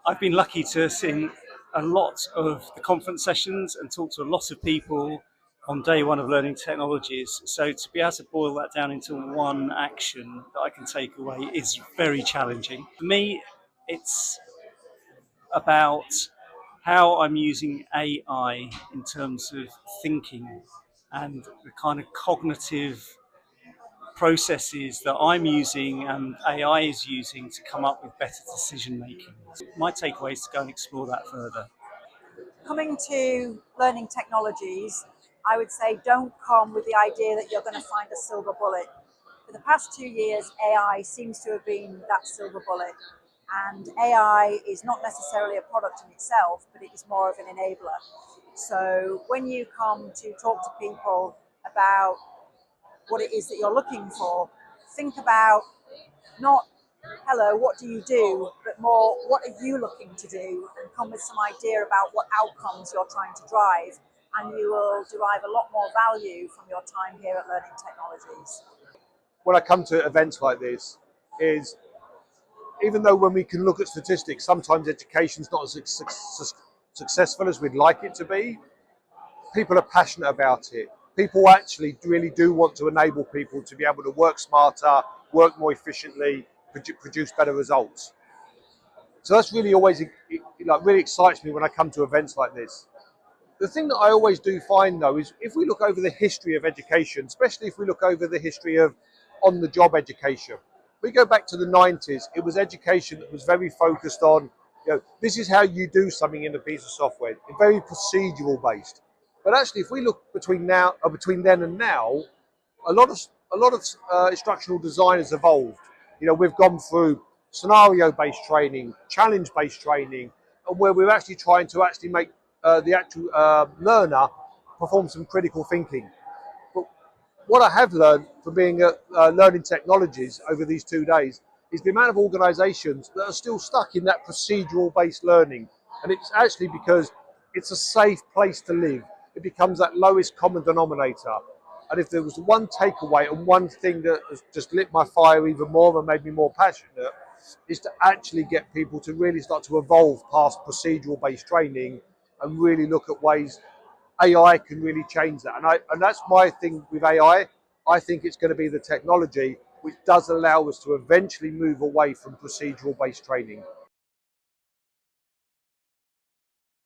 I've been lucky to sing a lot of the conference sessions and talk to a lot of people on day one of learning technologies. So to be able to boil that down into one action that I can take away is very challenging. For me, it's about how I'm using AI in terms of thinking and the kind of cognitive processes that I'm using and AI is using to come up with better decision making. My takeaway is to go and explore that further. Coming to learning technologies, I would say don't come with the idea that you're going to find a silver bullet. For the past 2 years, AI seems to have been that silver bullet. And AI is not necessarily a product in itself, but it is more of an enabler. So when you come to talk to people about what it is that you're looking for, think about not hello, what do you do, but more what are you looking to do, and come with some idea about what outcomes you're trying to drive, and you will derive a lot more value from your time here at Learning Technologies. When I come to events like this is, even though when we can look at statistics, sometimes education's not as successful as we'd like it to be, people are passionate about it. People actually really do want to enable people to be able to work smarter, work more efficiently, produce better results. So that's really always, really excites me when I come to events like this. The thing that I always do find though is if we look over the history of education, especially if we look over the history of on-the-job education, we go back to the 90s, it was education that was very focused on, this is how you do something in a piece of software, very procedural based. But actually, if we look between then and now, a lot of instructional design has evolved. We've gone through scenario-based training, challenge-based training, and where we're actually trying to make the actual learner perform some critical thinking. But what I have learned from being at Learning Technologies over these 2 days is the amount of organisations that are still stuck in that procedural-based learning. And it's actually because it's a safe place to live. It becomes that lowest common denominator. And if there was one takeaway and one thing that has just lit my fire even more and made me more passionate, is to actually get people to really start to evolve past procedural-based training and really look at ways AI can really change that. And that's my thing with AI. I think it's going to be the technology which does allow us to eventually move away from procedural-based training.